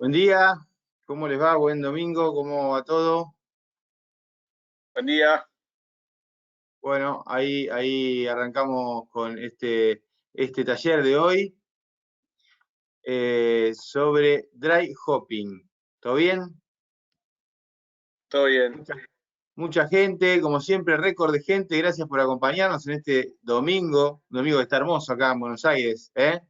Buen día, ¿cómo les va? Buen domingo, ¿cómo va todo? Buen día. Bueno, ahí arrancamos con este taller de hoy sobre dry hopping. ¿Todo bien? ¿Todo bien? Mucha, mucha gente, como siempre, récord de gente. Gracias por acompañarnos en este domingo que está hermoso acá en Buenos Aires, ¿eh?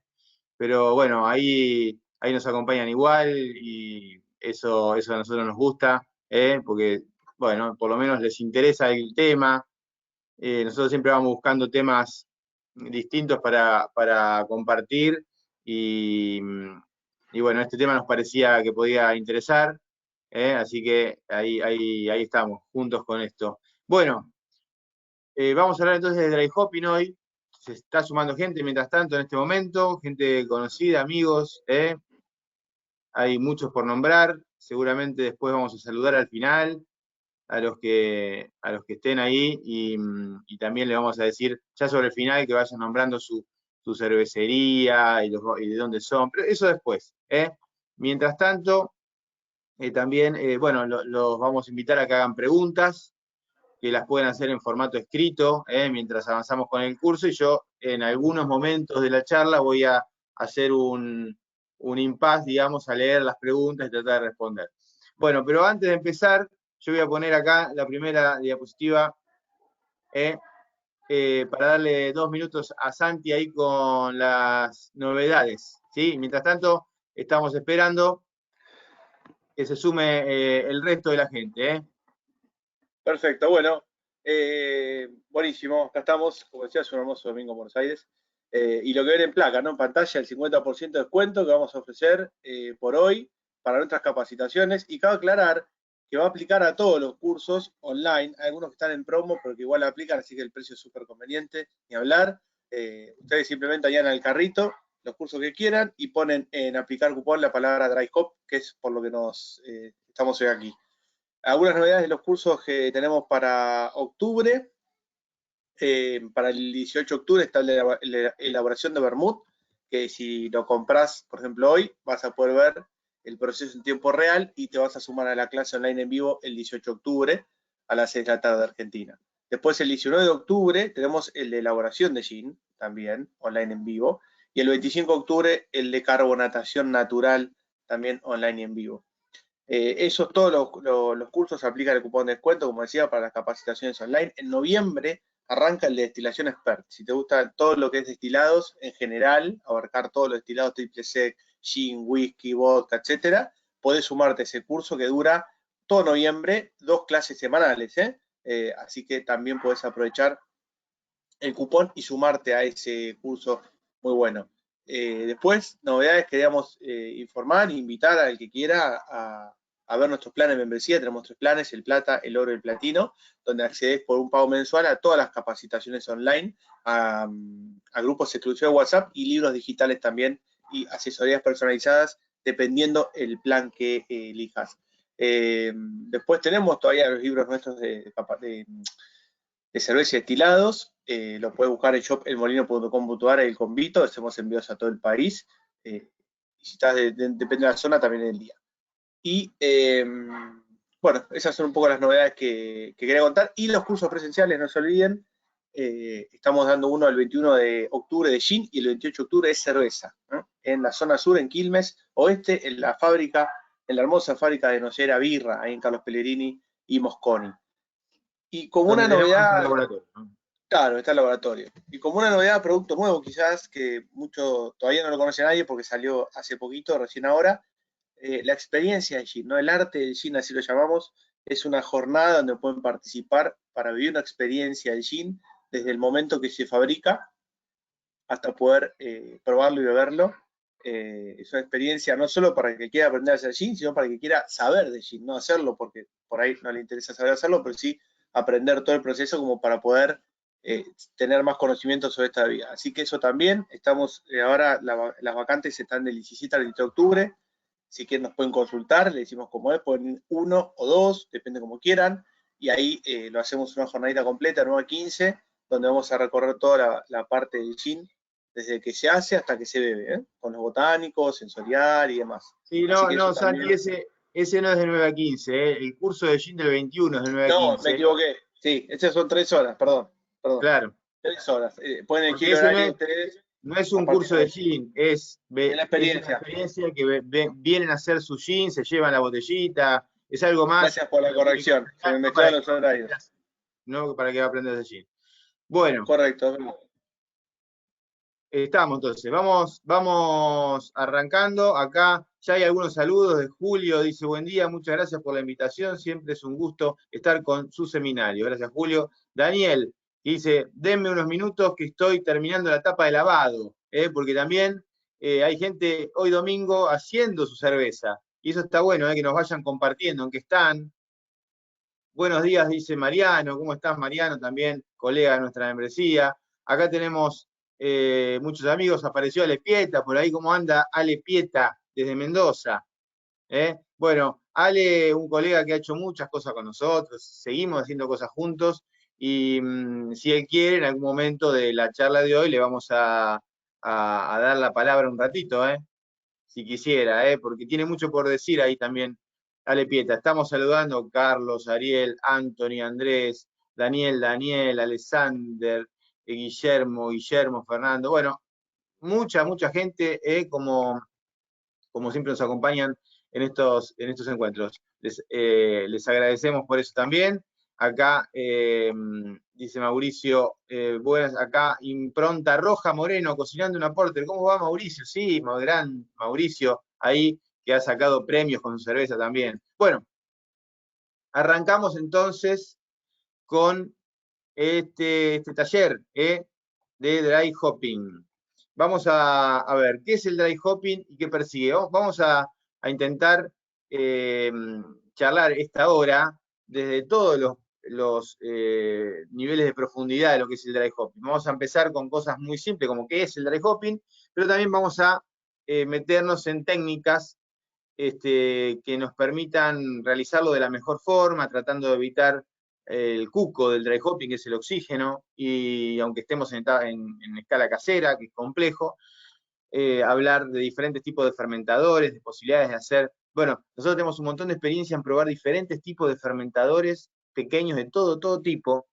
Pero bueno, ahí nos acompañan igual y eso a nosotros nos gusta, porque, bueno, por lo menos les interesa el tema. Nosotros siempre vamos buscando temas distintos para compartir y, y bueno, este tema nos parecía que podía interesar, así que ahí estamos, juntos con esto. Bueno, vamos a hablar entonces de dry hopping hoy. Se está sumando gente mientras tanto en este momento, gente conocida, amigos, hay muchos por nombrar, seguramente después vamos a saludar al final a los que estén ahí y también le vamos a decir ya sobre el final que vayan nombrando su cervecería y de dónde son, pero eso después. Mientras tanto, también, bueno, los vamos a invitar a que hagan preguntas, que las pueden hacer en formato escrito, mientras avanzamos con el curso, y yo en algunos momentos de la charla voy a hacer un impasse, digamos, a leer las preguntas y tratar de responder. Bueno, pero antes de empezar, yo voy a poner acá la primera diapositiva para darle 2 minutos a Santi ahí con las novedades, ¿sí? Mientras tanto, estamos esperando que se sume el resto de la gente, ¿eh? Perfecto, bueno. Buenísimo, acá estamos, como decía, es un hermoso domingo en Buenos Aires. Y lo que ven en placa, ¿no? En pantalla, el 50% de descuento que vamos a ofrecer por hoy para nuestras capacitaciones. Y cabe aclarar que va a aplicar a todos los cursos online. Hay algunos que están en promo, pero que igual aplican, así que el precio es súper conveniente, ni hablar. Ustedes simplemente añadan al carrito los cursos que quieran y ponen en aplicar cupón la palabra Dry Hop, que es por lo que nos estamos hoy aquí. Algunas novedades de los cursos que tenemos para octubre. Para el 18 de octubre está la elaboración de vermut, que si lo compras, por ejemplo, hoy, vas a poder ver el proceso en tiempo real y te vas a sumar a la clase online en vivo el 18 de octubre a las 6 de la tarde de Argentina. Después, el 19 de octubre, tenemos el de elaboración de gin, también online en vivo. Y el 25 de octubre, el de carbonatación natural, también online y en vivo. Esos todos los cursos aplican el cupón de descuento, como decía, para las capacitaciones online. En noviembre arranca el de destilación expert. Si te gusta todo lo que es destilados en general, abarcar todos los destilados triple sec, gin, whisky, vodka, etcétera, podés sumarte a ese curso que dura todo noviembre, 2 clases semanales, así que también podés aprovechar el cupón y sumarte a ese curso muy bueno. Después, novedades, queríamos informar e invitar al que quiera a ver nuestros planes de membresía. Tenemos 3 planes, el plata, el oro y el platino, donde accedes por un pago mensual a todas las capacitaciones online, a grupos exclusivos de WhatsApp y libros digitales también y asesorías personalizadas dependiendo el plan que elijas. Después tenemos todavía los libros nuestros de cerveza y destilados. Lo puedes buscar en shopelmolino.com.ar, el convito, hacemos envíos a todo el país. Si estás depende de la zona, también del día. Y bueno, esas son un poco las novedades que quería contar. Y los cursos presenciales, no se olviden, estamos dando uno el 21 de octubre de gin y el 28 de octubre de cerveza, ¿no? En la zona sur, en Quilmes, oeste, en la fábrica, en la hermosa fábrica de Nocera Birra, ahí en Carlos Pellegrini y Mosconi. Y como una Donde tenemos nuestro novedad, laboratorio, ¿no? claro, está el laboratorio. Y como una novedad, producto nuevo quizás, que mucho todavía no lo conoce nadie porque salió hace poquito, recién ahora, la experiencia del gin, ¿no? El arte del gin, así lo llamamos, es una jornada donde pueden participar para vivir una experiencia del gin desde el momento que se fabrica hasta poder probarlo y beberlo. Es una experiencia no solo para el que quiera aprender a hacer gin, sino para el que quiera saber de gin, no hacerlo porque por ahí no le interesa saber hacerlo, pero sí aprender todo el proceso como para poder tener más conocimiento sobre esta vida. Así que eso también, estamos ahora, las vacantes están del 17 al 23 de octubre, si quieren nos pueden consultar, le decimos cómo es, pueden ir 1 o 2, depende como quieran, y ahí lo hacemos una jornadita completa, 9 a 15, donde vamos a recorrer toda la parte del gin desde que se hace hasta que se bebe, ¿eh? Con los botánicos, sensorial y demás. Sí, Así no, que eso no, también. Santi, ese no es de 9 a 15, ¿eh? El curso de gin del 21 es de 9 a No, me 15, equivoqué. Sí, esas son 3 horas, perdón. Perdón. claro, 3 horas. Pueden elegir porque el ese no horario es, ustedes no es a un partir curso de de gin, la es una experiencia. experiencia que vienen a hacer su gin, se llevan la botellita, es algo más Gracias por la para un público corrección. Se general, me no para mezclaron que los va a aprender horarios. no para que va a aprender de gin. Bueno, Correcto. estamos entonces, vamos arrancando. Acá ya hay algunos saludos de Julio, dice buen día, muchas gracias por la invitación, siempre es un gusto estar con su seminario. Gracias, Julio. Daniel dice, denme unos minutos que estoy terminando la etapa de lavado, porque también hay gente hoy domingo haciendo su cerveza. Y eso está bueno, que nos vayan compartiendo en qué están. Buenos días, dice Mariano. ¿Cómo estás, Mariano? También colega de nuestra membresía. Acá tenemos muchos amigos. Apareció Ale Pieta, por ahí, ¿cómo anda Ale Pieta desde Mendoza? Bueno, Ale, un colega que ha hecho muchas cosas con nosotros, seguimos haciendo cosas juntos y si él quiere, en algún momento de la charla de hoy le vamos a dar la palabra un ratito, si quisiera, porque tiene mucho por decir ahí también. Ale Pieta, estamos saludando a Carlos, Ariel, Anthony, Andrés, Daniel, Alexander, Guillermo, Fernando. Bueno, mucha gente, como siempre nos acompañan en estos encuentros. Les agradecemos por eso también. Acá dice Mauricio, buenas, acá Impronta Roja Moreno, cocinando un aporte. ¿Cómo va Mauricio? Sí, gran Mauricio, ahí que ha sacado premios con su cerveza también. Bueno, arrancamos entonces con este taller de dry hopping. Vamos a ver qué es el dry hopping y qué persigue. Vamos a intentar charlar esta hora desde todos los niveles de profundidad de lo que es el dry hopping. Vamos a empezar con cosas muy simples como qué es el dry hopping, pero también vamos a meternos en técnicas que nos permitan realizarlo de la mejor forma, tratando de evitar el cuco del dry hopping, que es el oxígeno, y aunque estemos en escala casera, que es complejo, hablar de diferentes tipos de fermentadores, de posibilidades de hacer. Bueno, nosotros tenemos un montón de experiencia en probar diferentes tipos de fermentadores pequeños de todo tipo,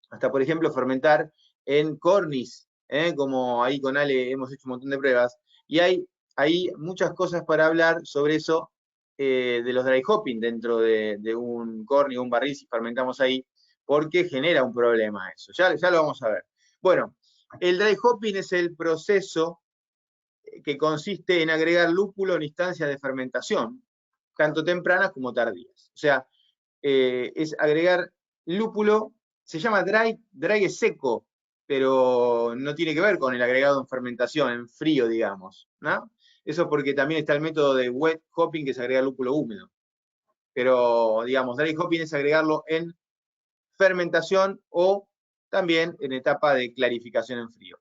hasta por ejemplo fermentar en cornis, como ahí con Ale hemos hecho un montón de pruebas, y hay muchas cosas para hablar sobre eso de los dry hopping dentro de un corny o un barril si fermentamos ahí, porque genera un problema eso. Ya lo vamos a ver. Bueno, el dry hopping es el proceso que consiste en agregar lúpulo en instancias de fermentación, tanto tempranas como tardías. O sea, es agregar lúpulo, se llama dry es seco, pero no tiene que ver con el agregado en fermentación, en frío, digamos, ¿no? Eso porque también está el método de wet hopping, que es agregar lúpulo húmedo. Pero, digamos, dry hopping es agregarlo en fermentación o también en etapa de clarificación en frío.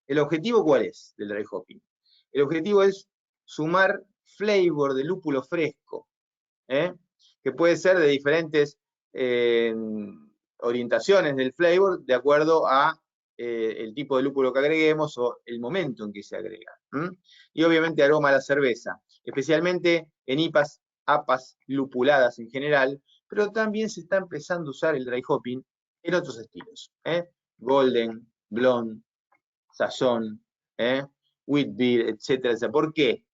¿El objetivo cuál es del dry hopping? El objetivo es sumar flavor de lúpulo fresco, que puede ser de diferentes eh, orientaciones del flavor de acuerdo a el tipo de lúpulo que agreguemos o el momento en que se agrega. Y obviamente aroma a la cerveza, especialmente en IPAs, APAs lupuladas en general, pero también se está empezando a usar el dry hopping en otros estilos. Golden, blonde, sazón, wheat beer, etcétera, etcétera. ¿Por qué?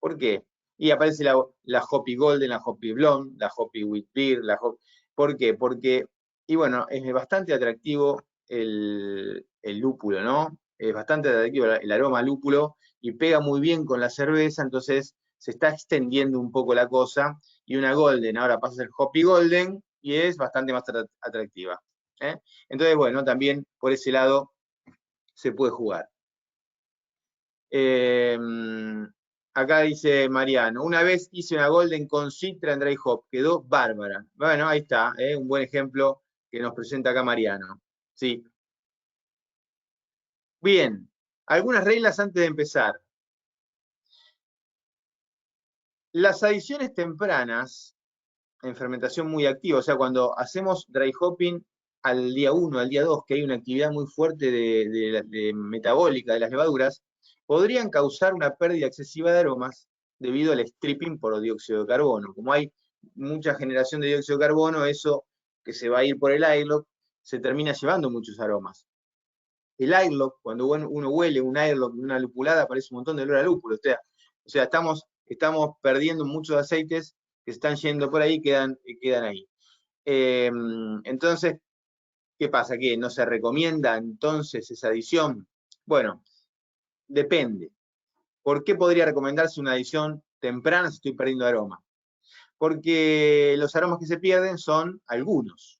¿Por qué? Y aparece la Hoppy Golden, la Hoppy Blonde, la Hoppy Wheat Beer, ¿por qué? Porque, y bueno, es bastante atractivo el lúpulo, ¿no? Es bastante atractivo el aroma a lúpulo y pega muy bien con la cerveza, entonces se está extendiendo un poco la cosa y una Golden ahora pasa a ser Hoppy Golden y es bastante más atractiva. Entonces, bueno, también por ese lado se puede jugar. Eh, Acá dice Mariano, una vez hice una Golden con Citra en Dry Hop, quedó bárbara. Bueno, ahí está, un buen ejemplo que nos presenta acá Mariano. Sí. Bien, algunas reglas antes de empezar. Las adiciones tempranas en fermentación muy activa, o sea, cuando hacemos dry hopping al día 1, al día 2, que hay una actividad muy fuerte de metabólica de las levaduras, podrían causar una pérdida excesiva de aromas debido al stripping por dióxido de carbono. Como hay mucha generación de dióxido de carbono, eso que se va a ir por el airlock se termina llevando muchos aromas. El airlock, cuando uno huele un airlock de una lupulada, aparece un montón de olor a lúpulo. O sea estamos perdiendo muchos aceites que están yendo por ahí y quedan ahí. Entonces, ¿qué pasa? ¿Que no se recomienda entonces esa adición? Bueno, depende. ¿Por qué podría recomendarse una adición temprana si estoy perdiendo aroma? Porque los aromas que se pierden son algunos.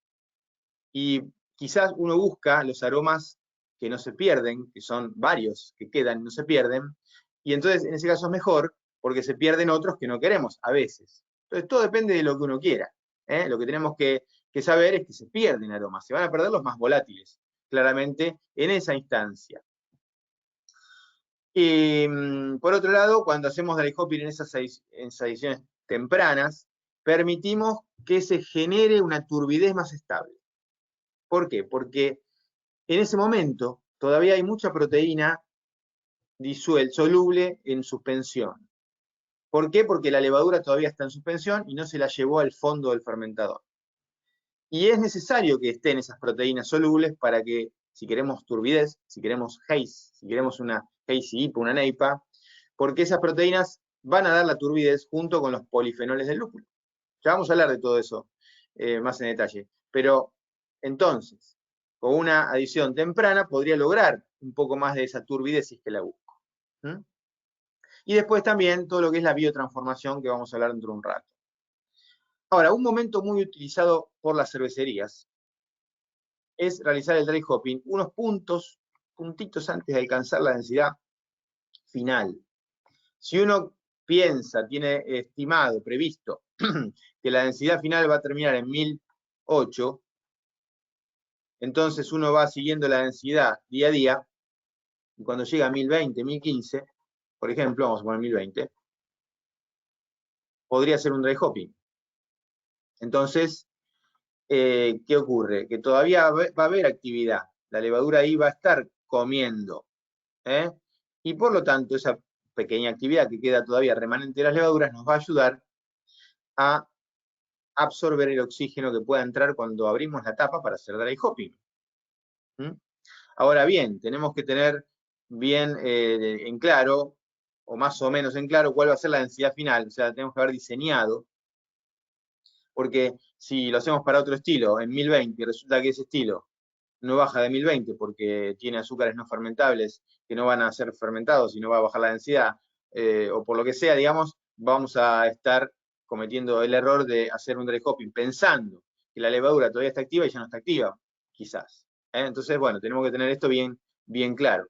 Y quizás uno busca los aromas que no se pierden, que son varios que quedan y no se pierden, y entonces en ese caso es mejor porque se pierden otros que no queremos a veces. Entonces todo depende de lo que uno quiera. Lo que tenemos que saber es que se pierden aromas, se van a perder los más volátiles, claramente en esa instancia. Y por otro lado, cuando hacemos dry hopping en esas ediciones tempranas, permitimos que se genere una turbidez más estable. ¿Por qué? Porque en ese momento todavía hay mucha proteína soluble en suspensión. ¿Por qué? Porque la levadura todavía está en suspensión y no se la llevó al fondo del fermentador. Y es necesario que estén esas proteínas solubles para que, si queremos turbidez, si queremos haze, si queremos una hazy IPA, una NEIPA, porque esas proteínas van a dar la turbidez junto con los polifenoles del lúpulo. Ya vamos a hablar de todo eso más en detalle. Pero entonces, con una adición temprana podría lograr un poco más de esa turbidez si es que la busco. Y después también todo lo que es la biotransformación, que vamos a hablar dentro de un rato. Ahora, un momento muy utilizado por las cervecerías es realizar el dry hopping unos puntitos antes de alcanzar la densidad final. Si uno piensa, tiene estimado, previsto, que la densidad final va a terminar en 1008, entonces uno va siguiendo la densidad día a día, y cuando llega a 1020, 1015, por ejemplo, vamos a poner 1020, podría ser un dry hopping. Entonces, ¿qué ocurre? Que todavía va a haber actividad, la levadura ahí va a estar comiendo, y por lo tanto esa pequeña actividad que queda todavía remanente de las levaduras nos va a ayudar a absorber el oxígeno que pueda entrar cuando abrimos la tapa para hacer dry hopping. Ahora bien, tenemos que tener bien en claro, o más o menos en claro, cuál va a ser la densidad final. O sea, tenemos que haber diseñado, porque si lo hacemos para otro estilo, en 1020, y resulta que ese estilo no baja de 1020 porque tiene azúcares no fermentables que no van a ser fermentados y no va a bajar la densidad, o por lo que sea, digamos, vamos a estar cometiendo el error de hacer un dry hopping pensando que la levadura todavía está activa y ya no está activa, quizás. Entonces, bueno, tenemos que tener esto bien claro.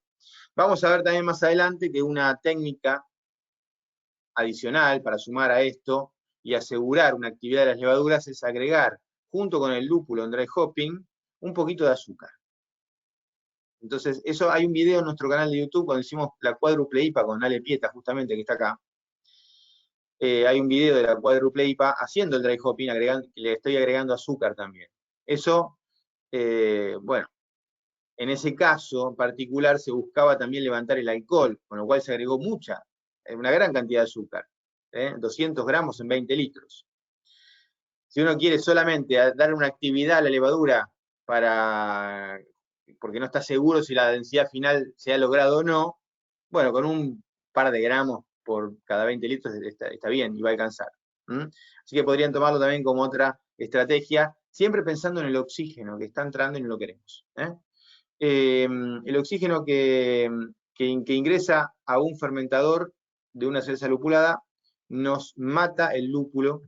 Vamos a ver también más adelante que una técnica adicional para sumar a esto y asegurar una actividad de las levaduras es agregar, junto con el lúpulo en dry hopping, un poquito de azúcar. Entonces, eso hay un video en nuestro canal de YouTube cuando hicimos la cuádruple IPA con Ale Pieta, justamente, que está acá. Hay un video de la cuádruple IPA haciendo el dry hopping, le estoy agregando azúcar también. Eso, bueno, en ese caso en particular se buscaba también levantar el alcohol, con lo cual se agregó una gran cantidad de azúcar, 200 gramos en 20 litros. Si uno quiere solamente dar una actividad a la levadura porque no está seguro si la densidad final se ha logrado o no, bueno, con un par de gramos por cada 20 litros está bien y va a alcanzar. Así que podrían tomarlo también como otra estrategia, siempre pensando en el oxígeno que está entrando y no lo queremos. El oxígeno que ingresa a un fermentador de una cerveza lupulada nos mata el lúpulo,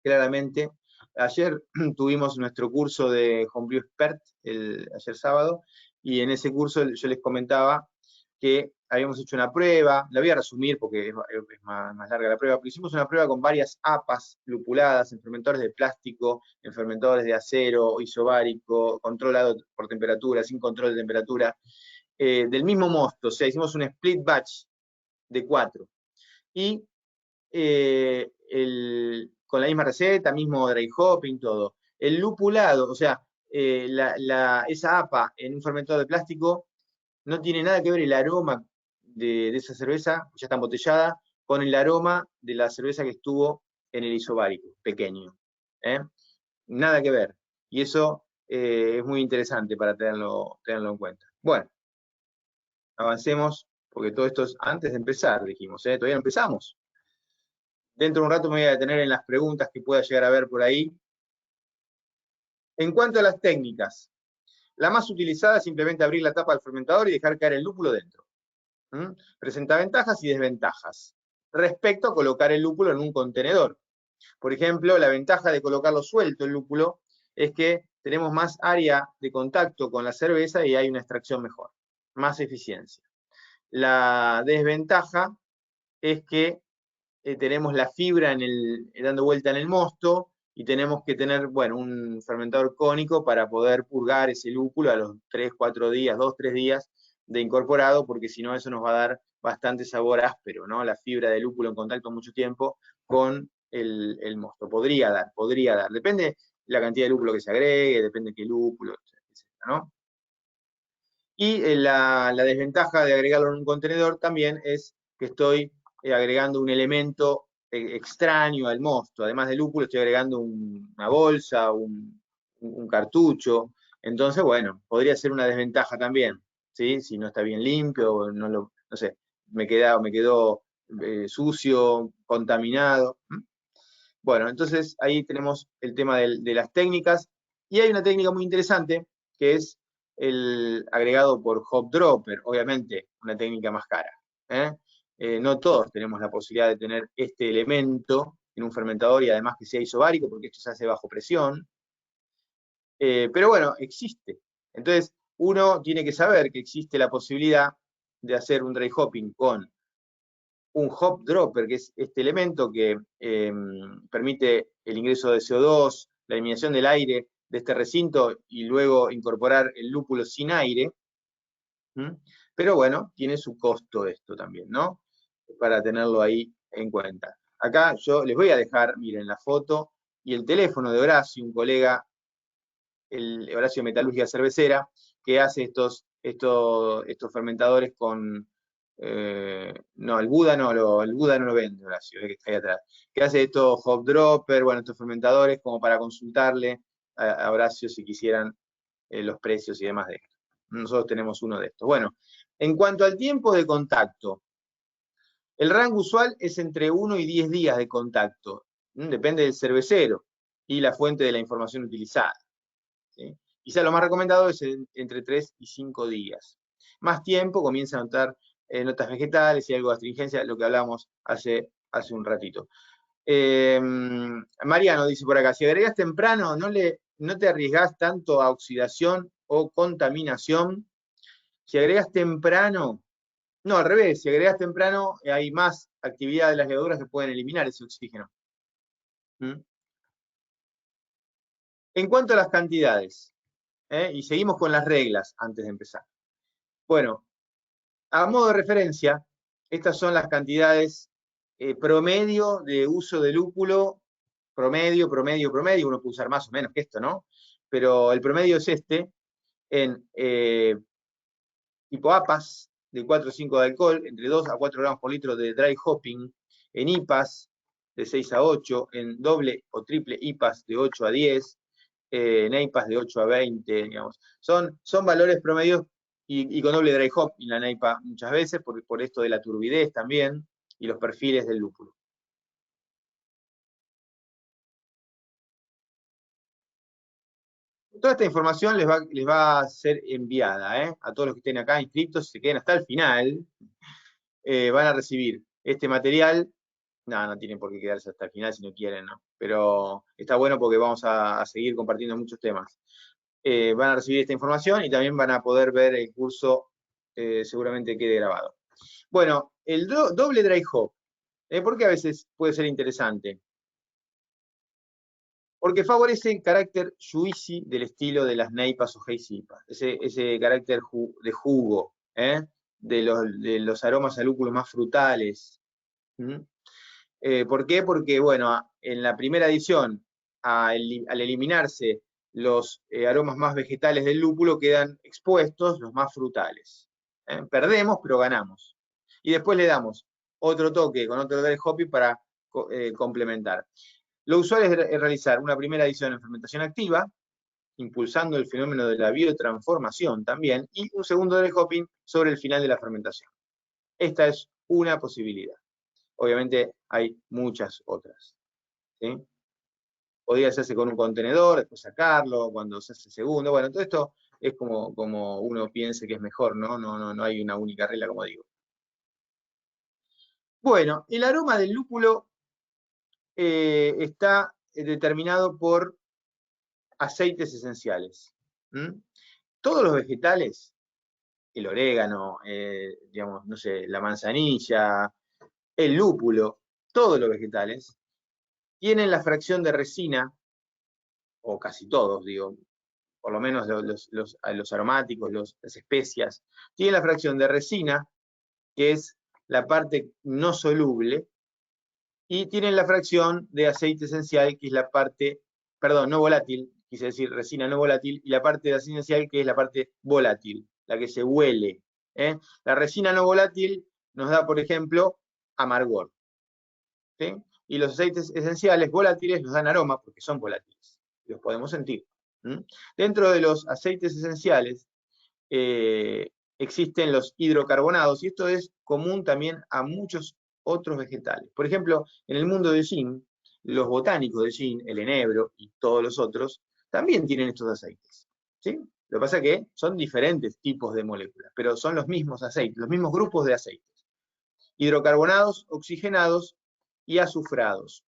claramente. Ayer tuvimos nuestro curso de Homebrew Expert, ayer sábado, y en ese curso yo les comentaba que habíamos hecho una prueba, la voy a resumir porque es más larga la prueba, pero hicimos una prueba con varias APAs lupuladas en fermentadores de plástico, en fermentadores de acero, isobárico, controlado por temperatura, sin control de temperatura, del mismo mosto. O sea, hicimos un split batch de 4. Y con la misma receta, mismo dry hopping, todo. El lupulado, o sea, esa APA en un fermentador de plástico no tiene nada que ver el aroma de esa cerveza, ya está embotellada, con el aroma de la cerveza que estuvo en el isobárico, pequeño. Nada que ver. Y eso es muy interesante para tenerlo en cuenta. Bueno, avancemos, porque todo esto es antes de empezar, dijimos, todavía no empezamos. Dentro de un rato me voy a detener en las preguntas que pueda llegar a ver por ahí. En cuanto a las técnicas, la más utilizada es simplemente abrir la tapa del fermentador y dejar caer el lúpulo dentro. Presenta ventajas y desventajas respecto a colocar el lúpulo en un contenedor. Por ejemplo, la ventaja de colocarlo suelto el lúpulo es que tenemos más área de contacto con la cerveza y hay una extracción mejor, más eficiencia. La desventaja es que tenemos la fibra dando vuelta en el mosto y tenemos que tener, bueno, un fermentador cónico para poder purgar ese lúpulo a los 3, 4 días, 2, 3 días de incorporado, porque si no eso nos va a dar bastante sabor áspero, ¿no? La fibra del lúpulo en contacto mucho tiempo con el mosto. Podría dar. Depende la cantidad de lúpulo que se agregue, depende de qué lúpulo, etc., ¿no? Y la desventaja de agregarlo en un contenedor también es que estoy agregando un elemento extraño al mosto. Además del lúpulo estoy agregando una bolsa, un cartucho. Entonces, bueno, podría ser una desventaja también, ¿sí? Si no está bien limpio, no sé, me quedó sucio, contaminado. Bueno, entonces ahí tenemos el tema de las técnicas. Y hay una técnica muy interesante que es el agregado por hop dropper, obviamente una técnica más cara. No todos tenemos la posibilidad de tener este elemento en un fermentador y además que sea isobárico, porque esto se hace bajo presión. Pero bueno, existe. Entonces, uno tiene que saber que existe la posibilidad de hacer un dry hopping con un hop dropper, que es este elemento que permite el ingreso de CO2, la eliminación del aire de este recinto y luego incorporar el lúpulo sin aire. Pero bueno, tiene su costo esto también, ¿no? Para tenerlo ahí en cuenta. Acá yo les voy a dejar, miren, la foto y el teléfono de Horacio, un colega, el Horacio de Metalurgia Cervecera, que hace estos fermentadores con... no, el Buda no lo vende, Horacio, que está ahí atrás. Que hace estos hop dropper, bueno, estos fermentadores, como para consultarle a Horacio si quisieran los precios y demás de esto. Nosotros tenemos uno de estos. Bueno, en cuanto al tiempo de contacto, el rango usual es entre 1 y 10 días de contacto. Depende del cervecero y la fuente de la información utilizada. ¿Sí? Quizá lo más recomendado es entre 3 y 5 días. Más tiempo, comienza a notar notas vegetales y algo de astringencia, lo que hablábamos hace un ratito. Mariano dice por acá, si agregas temprano, no te arriesgás tanto a oxidación o contaminación. Si agregas temprano, no, al revés, si agregas temprano hay más actividad de las levaduras que pueden eliminar ese oxígeno. En cuanto a las cantidades, y seguimos con las reglas antes de empezar. Bueno, a modo de referencia, estas son las cantidades promedio de uso de lúpulo, promedio, uno puede usar más o menos que esto, ¿no? Pero el promedio es este, en tipo APAS, de 4 o 5 de alcohol, entre 2 a 4 gramos por litro de dry hopping, en IPAs, de 6 a 8, en doble o triple IPAs, de 8 a 10, en IPAs de 8 a 20, digamos. Son valores promedios y con doble dry hop en la NEIPA muchas veces, por esto de la turbidez también, y los perfiles del lúpulo. Toda esta información les va a ser enviada, a todos los que estén acá inscritos, si se queden hasta el final, van a recibir este material. No tienen por qué quedarse hasta el final si no quieren, ¿no? Pero está bueno porque vamos a seguir compartiendo muchos temas. Van a recibir esta información y también van a poder ver el curso, seguramente quede grabado. Bueno, el doble dry hop, ¿por qué a veces puede ser interesante? Porque favorece el carácter juicy del estilo de las neipas o hazy IPAs, ese carácter de jugo, de los aromas a lúpulo más frutales. ¿Por qué? Porque, bueno, en la primera edición, al eliminarse los aromas más vegetales del lúpulo quedan expuestos, los más frutales. Perdemos, pero ganamos. Y después le damos otro toque con otro dry hopping para complementar. Lo usual es realizar una primera adición en fermentación activa, impulsando el fenómeno de la biotransformación también, y un segundo dry hopping sobre el final de la fermentación. Esta es una posibilidad. Obviamente hay muchas otras. ¿Sí? Podría hacerse con un contenedor, después sacarlo, cuando se hace segundo. Bueno, todo esto es como uno piense que es mejor, ¿no? No hay una única regla, como digo. Bueno, el aroma del lúpulo está determinado por aceites esenciales. Todos los vegetales, el orégano, digamos, no sé, la manzanilla, el lúpulo, todos los vegetales, tienen la fracción de resina, o casi todos, digo, por lo menos los aromáticos, las especias, tienen la fracción de resina, que es la parte no soluble, y tienen la fracción de aceite esencial, que es la parte, perdón, no volátil, quise decir resina no volátil, y la parte de aceite esencial, que es la parte volátil, la que se huele. La resina no volátil nos da, por ejemplo, amargor. ¿Sí? Y los aceites esenciales volátiles nos dan aroma, porque son volátiles, los podemos sentir. Dentro de los aceites esenciales existen los hidrocarbonados, y esto es común también a muchos otros vegetales. Por ejemplo, en el mundo del gin, los botánicos del gin, el enebro y todos los otros, también tienen estos aceites. ¿Sí? Lo que pasa es que son diferentes tipos de moléculas, pero son los mismos aceites, los mismos grupos de aceites. Hidrocarbonados, oxigenados y azufrados.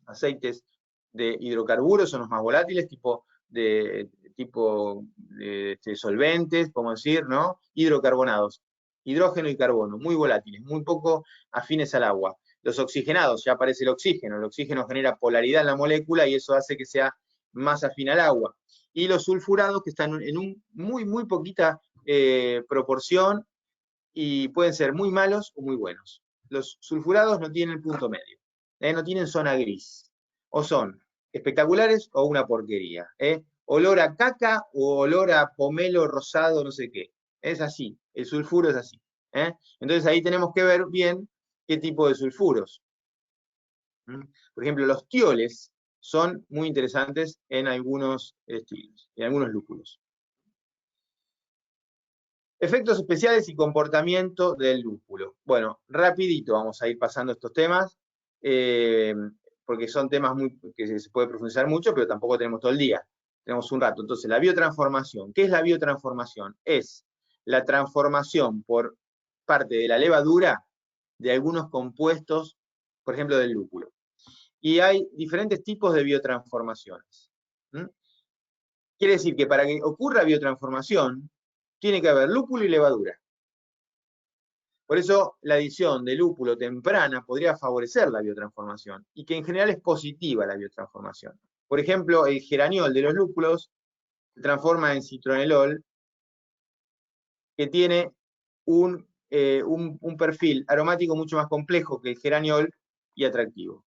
Aceites de hidrocarburos son los más volátiles, tipo solventes, podemos decir, ¿no? Hidrocarbonados, hidrógeno y carbono, muy volátiles, muy poco afines al agua. Los oxigenados, ya aparece el oxígeno genera polaridad en la molécula y eso hace que sea más afín al agua. Y los sulfurados, que están en un muy poquita proporción y pueden ser muy malos o muy buenos. Los sulfurados no tienen punto medio, no tienen zona gris, o son espectaculares o una porquería. Olor a caca o olor a pomelo rosado, no sé qué. Es así, el sulfuro es así. Entonces ahí tenemos que ver bien qué tipo de sulfuros. Por ejemplo, los tioles son muy interesantes en algunos estilos, en algunos lúpulos. Efectos especiales y comportamiento del lúpulo. Bueno, rapidito vamos a ir pasando estos temas, porque son temas que se puede profundizar mucho, pero tampoco tenemos todo el día. Tenemos un rato. Entonces, la biotransformación. ¿Qué es la biotransformación? Es la transformación por parte de la levadura de algunos compuestos, por ejemplo, del lúpulo. Y hay diferentes tipos de biotransformaciones. Quiere decir que para que ocurra biotransformación, tiene que haber lúpulo y levadura. Por eso la adición de lúpulo temprana podría favorecer la biotransformación, y que en general es positiva la biotransformación. Por ejemplo, el geraniol de los lúpulos se transforma en citronelol, que tiene un perfil aromático mucho más complejo que el geraniol y atractivo.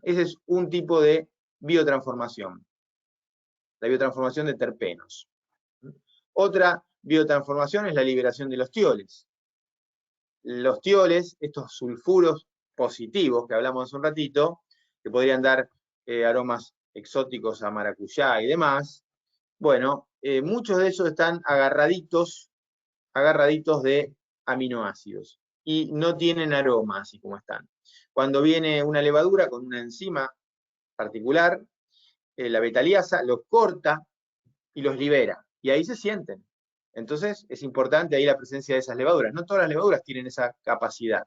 Ese es un tipo de biotransformación, la biotransformación de terpenos. Otra biotransformación es la liberación de los tioles. Los tioles, estos sulfuros positivos que hablamos hace un ratito, que podrían dar aromas exóticos a maracuyá y demás, bueno, muchos de ellos están agarraditos de aminoácidos y no tienen aroma así como están. Cuando viene una levadura con una enzima particular, la betaliasa los corta y los libera, y ahí se sienten. Entonces es importante ahí la presencia de esas levaduras. No todas las levaduras tienen esa capacidad.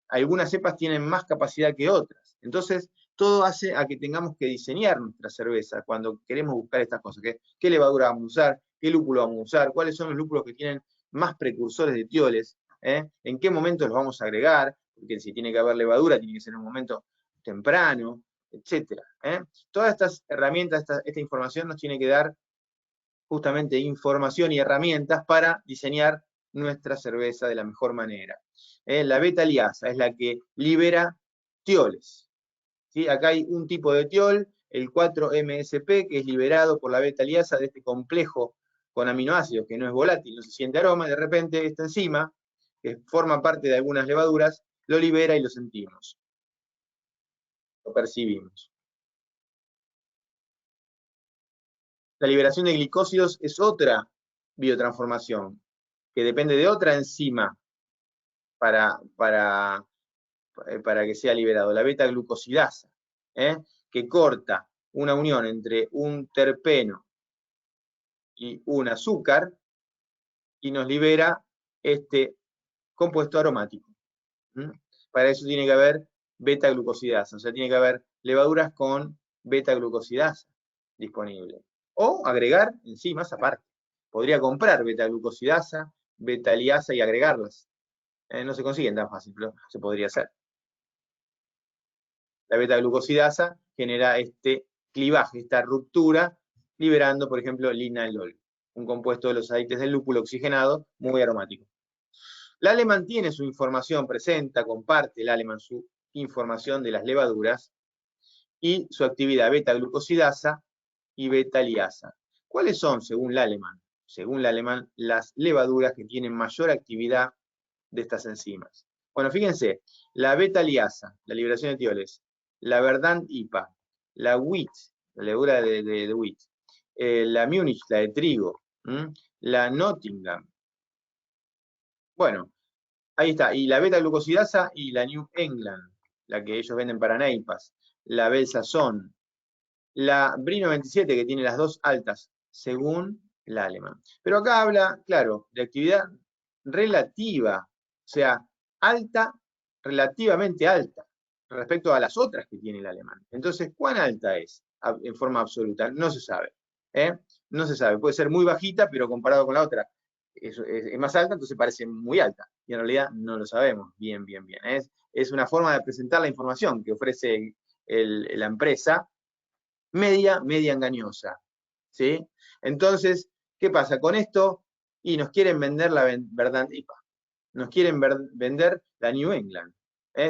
Algunas cepas tienen más capacidad que otras. Entonces todo hace a que tengamos que diseñar nuestra cerveza cuando queremos buscar estas cosas. ¿Qué levadura vamos a usar? ¿Qué lúpulo vamos a usar? ¿Cuáles son los lúpulos que tienen más precursores de tioles? ¿En qué momento los vamos a agregar? Porque si tiene que haber levadura, tiene que ser en un momento temprano, etc. Todas estas herramientas, esta información nos tiene que dar justamente información y herramientas para diseñar nuestra cerveza de la mejor manera. La beta-liasa es la que libera tioles. ¿Sí? Acá hay un tipo de tiol, el 4-MSP, que es liberado por la beta-liasa de este complejo con aminoácidos, que no es volátil, no se siente aroma, y de repente esta enzima, que forma parte de algunas levaduras, lo libera y lo sentimos. Lo percibimos. La liberación de glicósidos es otra biotransformación, que depende de otra enzima para que sea liberado, la beta-glucosidasa, que corta una unión entre un terpeno y un azúcar y nos libera este compuesto aromático. Para eso tiene que haber beta-glucosidasa, o sea, tiene que haber levaduras con beta-glucosidasa disponible. O agregar enzimas aparte. Podría comprar beta-glucosidasa, beta-liasa y agregarlas. No se consiguen tan fácil, pero se podría hacer. La beta-glucosidasa genera este clivaje, esta ruptura, liberando, por ejemplo, linalol, un compuesto de los aceites del lúpulo oxigenado muy aromático. El Aleman tiene su información, presenta, comparte el Aleman su información de las levaduras y su actividad beta-glucosidasa y beta-liasa. ¿Cuáles son, según el Aleman? Según el Aleman, las levaduras que tienen mayor actividad de estas enzimas. Bueno, fíjense, la beta-liasa, la liberación de tioles, la Verdant-IPA, la wheat, la levadura de wheat, la Munich, la de trigo, la Nottingham. Bueno, ahí está, y la beta-glucosidasa y la New England, la que ellos venden para neipas, la Belsazón, la Brino 27, que tiene las dos altas, según la Aleman. Pero acá habla, claro, de actividad relativa, o sea, alta, relativamente alta, respecto a las otras que tiene el alemán. Entonces, ¿cuán alta es en forma absoluta? No se sabe. No se sabe. Puede ser muy bajita, pero comparado con la otra es más alta, entonces parece muy alta. Y en realidad no lo sabemos bien. Es una forma de presentar la información que ofrece la empresa, media engañosa. ¿Sí? Entonces, ¿qué pasa con esto? Y nos quieren vender la Verdant IPA. Nos quieren vender la New England.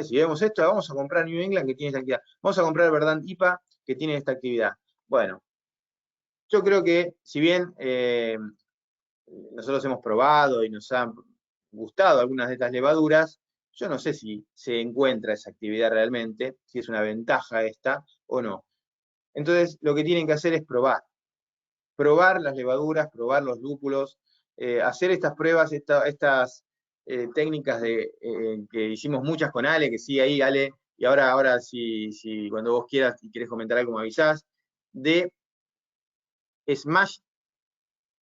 Si vemos esto, vamos a comprar New England que tiene esta actividad. Vamos a comprar Verdant IPA que tiene esta actividad. Bueno, yo creo que si bien nosotros hemos probado y nos han gustado algunas de estas levaduras, yo no sé si se encuentra esa actividad realmente, si es una ventaja esta o no. Entonces, lo que tienen que hacer es probar las levaduras, probar los lúpulos, hacer estas pruebas, estas técnicas que hicimos muchas con Ale, que sí, ahí Ale, y ahora si cuando vos quieras y querés comentar algo me avisás, de Smash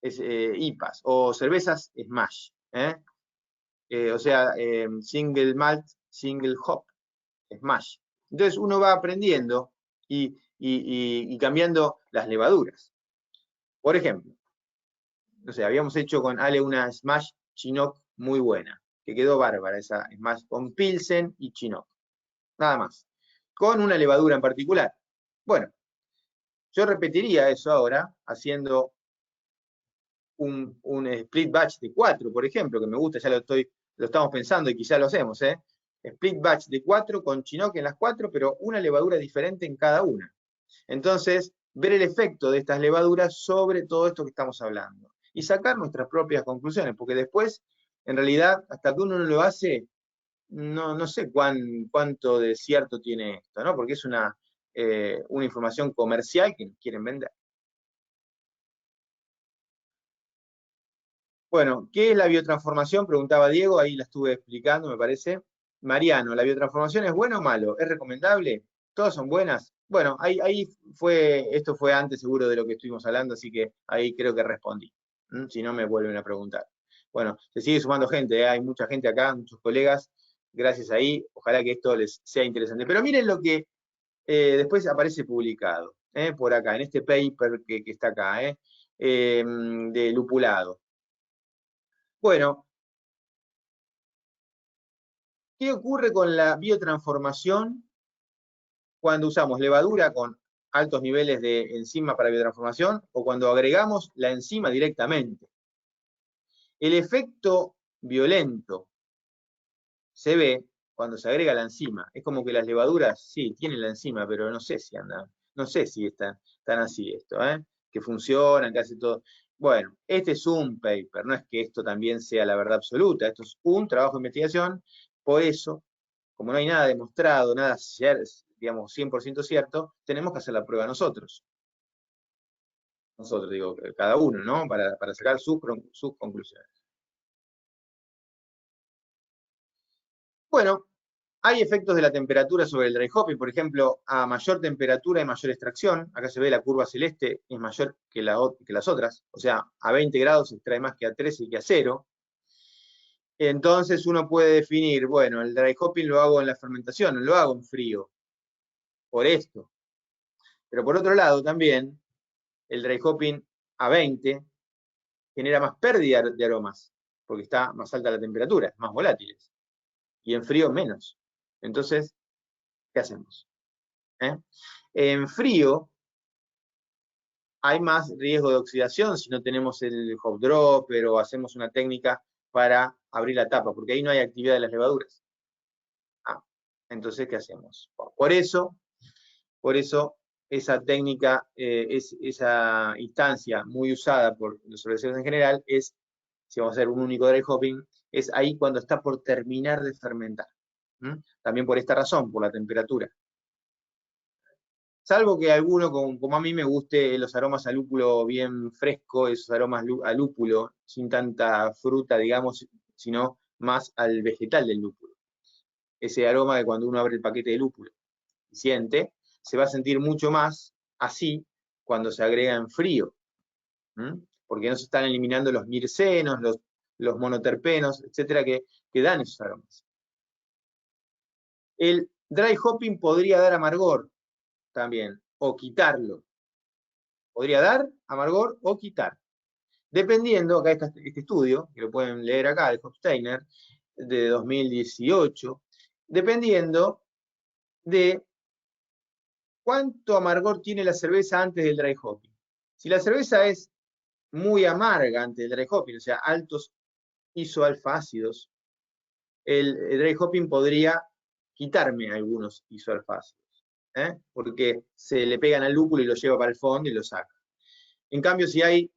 IPAs o cervezas Smash, o sea, single malt, single hop, Smash. Entonces uno va aprendiendo y cambiando las levaduras. Por ejemplo, no sé, habíamos hecho con Ale una Smash Chinook muy buena, que quedó bárbara esa Smash con Pilsen y Chinook. Nada más. Con una levadura en particular. Bueno, yo repetiría eso ahora, haciendo un split batch de 4, por ejemplo, que me gusta, ya lo estamos pensando y quizá lo hacemos, Split batch de 4 con Chinook en las 4, pero una levadura diferente en cada una. Entonces, ver el efecto de estas levaduras sobre todo esto que estamos hablando. Y sacar nuestras propias conclusiones, porque después, en realidad, hasta que uno no lo hace, no sé cuánto de cierto tiene esto, ¿no? Porque es una información comercial que nos quieren vender. Bueno, ¿qué es la biotransformación? Preguntaba Diego, ahí la estuve explicando, me parece. Mariano, ¿la biotransformación es buena o malo? ¿Es recomendable? ¿Todas son buenas? Bueno, esto fue antes seguro de lo que estuvimos hablando, así que ahí creo que respondí. Si no, me vuelven a preguntar. Bueno, se sigue sumando gente, hay mucha gente acá, muchos colegas. Gracias ahí, ojalá que esto les sea interesante. Pero miren lo que después aparece publicado, por acá, en este paper que está acá, de lupulado. Bueno, ¿qué ocurre con la biotransformación cuando usamos levadura con altos niveles de enzima para biotransformación o cuando agregamos la enzima directamente? El efecto violento se ve cuando se agrega la enzima. Es como que las levaduras, sí, tienen la enzima, pero no sé si andan, no sé si es tan así esto, que funciona, que hace todo. Bueno, este es un paper, no es que esto también sea la verdad absoluta, esto es un trabajo de investigación, por eso, como no hay nada demostrado, nada, digamos, 100% cierto, tenemos que hacer la prueba nosotros. Nosotros, digo, cada uno, ¿no? Para sacar sus conclusiones. Bueno, hay efectos de la temperatura sobre el dry hopping, por ejemplo, a mayor temperatura y mayor extracción, acá se ve la curva celeste, es mayor que las otras, o sea, a 20 grados se extrae más que a 13 y que a 0. Entonces uno puede definir, bueno, el dry hopping lo hago en la fermentación, no lo hago en frío, por esto. Pero por otro lado también, el dry hopping a 20 genera más pérdida de aromas, porque está más alta la temperatura, más volátiles, y en frío menos. Entonces, ¿qué hacemos? En frío hay más riesgo de oxidación si no tenemos el hop dropper o hacemos una técnica para abrir la tapa, porque ahí no hay actividad de las levaduras. Entonces, ¿qué hacemos? Por eso esa técnica, esa instancia muy usada por los cerveceros en general es, si vamos a hacer un único dry hopping, es ahí cuando está por terminar de fermentar. También por esta razón, por la temperatura. Salvo que alguno, como a mí me guste los aromas a lúpulo bien fresco, esos aromas a lúpulo, sin tanta fruta, digamos, sino más al vegetal del lúpulo. Ese aroma de cuando uno abre el paquete de lúpulo y siente, se va a sentir mucho más así cuando se agrega en frío. Porque no se están eliminando los mircenos, los monoterpenos, etcétera, que dan esos aromas. El dry hopping podría dar amargor también, o quitarlo. Podría dar amargor o quitar. Dependiendo, acá está este estudio, que lo pueden leer acá, de Hofsteiner, de 2018, dependiendo de cuánto amargor tiene la cerveza antes del dry hopping. Si la cerveza es muy amarga antes del dry hopping, o sea, altos isoalfa-ácidos, el dry hopping podría quitarme algunos isoalfa-ácidos, porque se le pegan al lúpulo y lo lleva para el fondo y lo saca. En cambio, si hay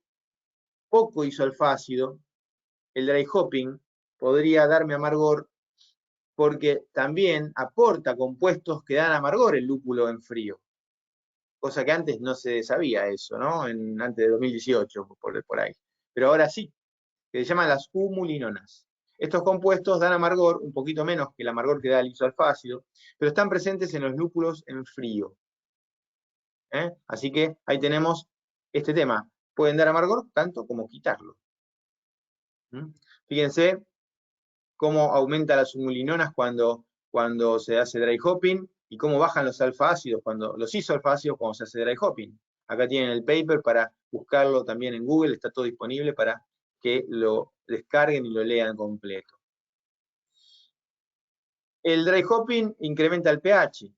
poco isoalfa-ácido, el dry hopping podría darme amargor porque también aporta compuestos que dan amargor el lúpulo en frío. Cosa que antes no se sabía eso, ¿no? Antes de 2018, por ahí. Pero ahora sí, que se llaman las humulinonas. Estos compuestos dan amargor, un poquito menos que el amargor que da el isoalfácido, pero están presentes en los lúpulos en frío. Así que ahí tenemos este tema. Pueden dar amargor tanto como quitarlo. Fíjense cómo aumentan las humulinonas cuando se hace dry hopping y cómo bajan los alfa-ácidos, los isoalfa-ácidos cuando se hace dry hopping. Acá tienen el paper para buscarlo también en Google, está todo disponible para que lo descarguen y lo lean completo. El dry hopping incrementa el pH.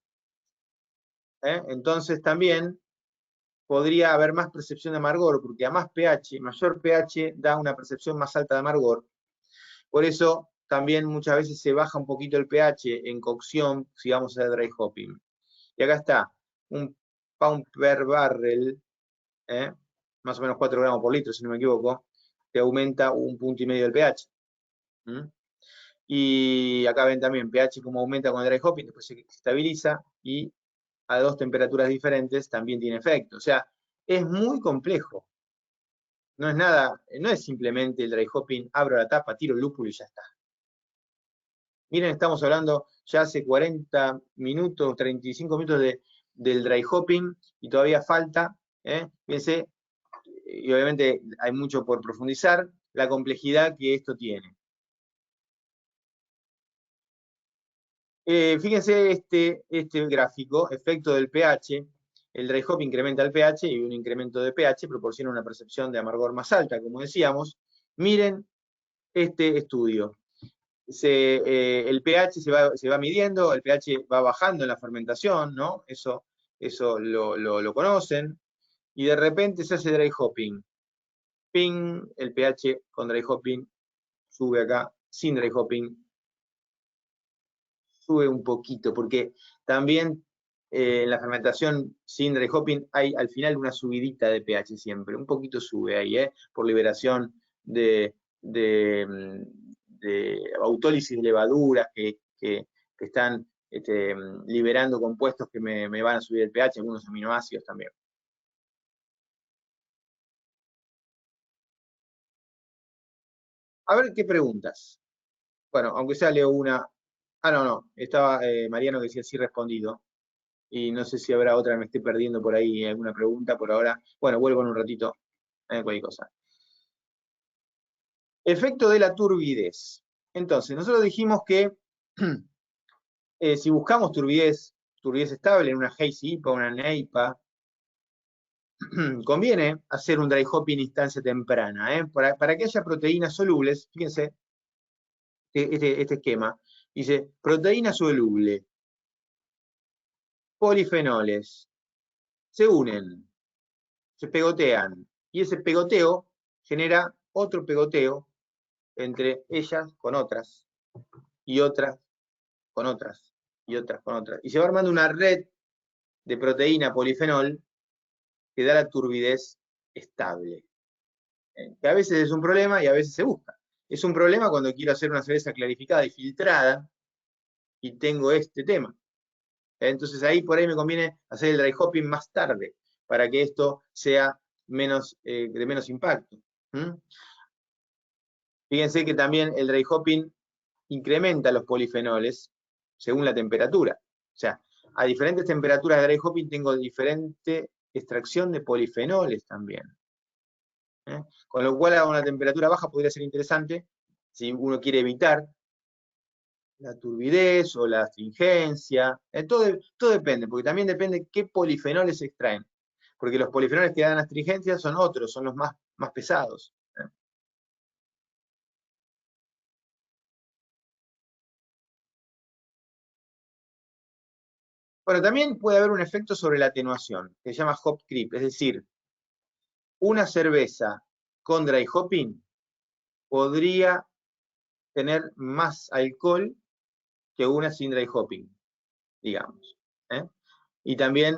Entonces también podría haber más percepción de amargor, porque a más pH, mayor pH da una percepción más alta de amargor. Por eso también muchas veces se baja un poquito el pH en cocción si vamos a hacer dry hopping. Y acá está, un pound per barrel, más o menos 4 gramos por litro, si no me equivoco, te aumenta 1,5 puntos el pH. Y acá ven también pH como aumenta con el dry hopping, después se estabiliza y a 2 temperaturas diferentes también tiene efecto. O sea, es muy complejo. No es nada, no es simplemente el dry hopping, abro la tapa, tiro el lúpulo y ya está. Miren, estamos hablando ya hace 40 minutos, 35 minutos del dry hopping y todavía falta, fíjense, y obviamente hay mucho por profundizar, la complejidad que esto tiene. Fíjense este gráfico, efecto del pH, el dry hop incrementa el pH y un incremento de pH proporciona una percepción de amargor más alta, como decíamos. Miren este estudio. El pH se va midiendo, el pH va bajando en la fermentación, ¿no? Eso lo conocen. Y de repente se hace dry hopping. Ping, el pH con dry hopping sube acá, sin dry hopping sube un poquito, porque también en la fermentación sin dry hopping hay al final una subidita de pH siempre, un poquito sube ahí, por liberación de autólisis de levaduras que están liberando compuestos que me van a subir el pH, algunos aminoácidos también. A ver qué preguntas. Bueno, aunque sea leo una. Ah, no, estaba Mariano que decía sí respondido. Y no sé si habrá otra, me estoy perdiendo por ahí alguna pregunta por ahora. Bueno, vuelvo en un ratito, cualquier cosa. Efecto de la turbidez. Entonces, nosotros dijimos que si buscamos turbidez estable en una hazy IPA, una NEIPA, conviene hacer un dry hopping instancia temprana, para que haya proteínas solubles. Fíjense, este esquema dice proteína soluble, polifenoles, se unen, se pegotean, y ese pegoteo genera otro pegoteo entre ellas con otras, y otras con otras, y otras con otras. Y se va armando una red de proteína polifenol que da la turbidez estable. Que a veces es un problema y a veces se busca. Es un problema cuando quiero hacer una cerveza clarificada y filtrada y tengo este tema. Entonces ahí por ahí me conviene hacer el dry hopping más tarde para que esto sea de menos impacto. Fíjense que también el dry hopping incrementa los polifenoles según la temperatura. O sea, a diferentes temperaturas de dry hopping tengo diferente extracción de polifenoles también. Con lo cual a una temperatura baja podría ser interesante si uno quiere evitar la turbidez o la astringencia. Todo depende, porque también depende qué polifenoles se extraen. Porque los polifenoles que dan astringencia son otros, son los más pesados. Bueno, también puede haber un efecto sobre la atenuación, que se llama hop creep, es decir, una cerveza con dry hopping podría tener más alcohol que una sin dry hopping, digamos. Y también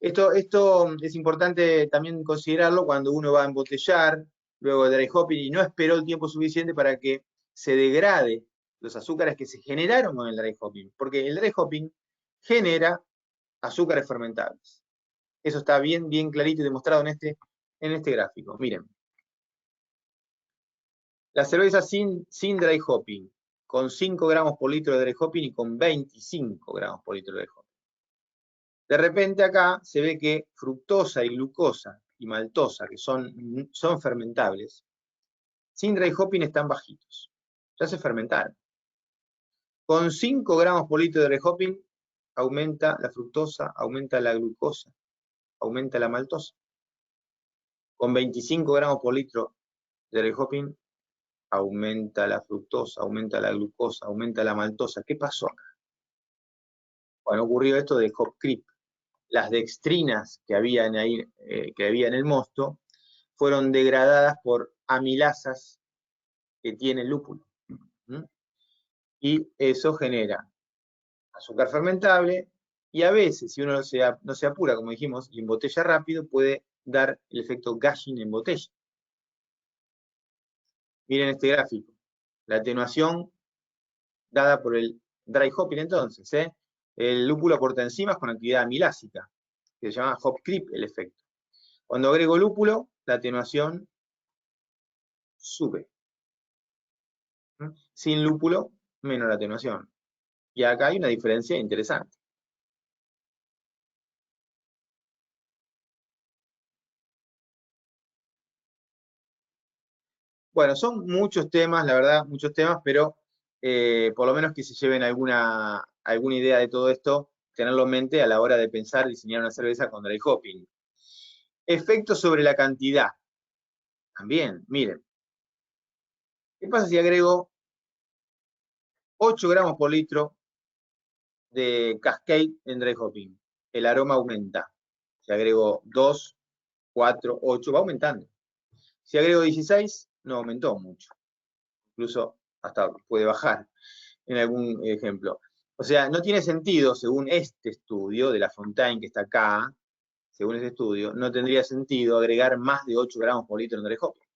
esto es importante también considerarlo cuando uno va a embotellar luego de dry hopping y no esperó el tiempo suficiente para que se degrade los azúcares que se generaron con el dry hopping, porque el dry hopping genera azúcares fermentables. Eso está bien clarito y demostrado en este gráfico. Miren. La cerveza sin dry hopping, con 5 gramos por litro de dry hopping y con 25 gramos por litro de dry hopping. De repente acá se ve que fructosa y glucosa y maltosa, que son fermentables, sin dry hopping están bajitos. Ya se fermentaron. Con 5 gramos por litro de dry hopping aumenta la fructosa, aumenta la glucosa, aumenta la maltosa. Con 25 gramos por litro de dry hopping aumenta la fructosa, aumenta la glucosa, aumenta la maltosa. ¿Qué pasó acá? Bueno, ocurrió esto de hop creep. Las dextrinas que había en el mosto fueron degradadas por amilasas que tiene el lúpulo. Y eso genera azúcar fermentable y a veces, si uno no se apura, como dijimos, y embotella rápido, puede dar el efecto gushing en botella. Miren este gráfico. La atenuación dada por el dry hopping entonces. El lúpulo aporta enzimas con actividad amilásica, que se llama hop creep el efecto. Cuando agrego lúpulo, la atenuación sube. Sin lúpulo, menor atenuación. Y acá hay una diferencia interesante. Bueno, son muchos temas, la verdad, muchos temas, pero por lo menos que se lleven alguna idea de todo esto, tenerlo en mente a la hora de pensar y diseñar una cerveza con dry hopping. Efectos sobre la cantidad. También, miren. ¿Qué pasa si agrego 8 gramos por litro de Cascade en dry hopping? El aroma aumenta. Si agrego 2, 4, 8, va aumentando. Si agrego 16, no aumentó mucho. Incluso hasta puede bajar en algún ejemplo. O sea, no tiene sentido, según este estudio de La Fontaine que está acá, según este estudio, no tendría sentido agregar más de 8 gramos por litro en dry hopping.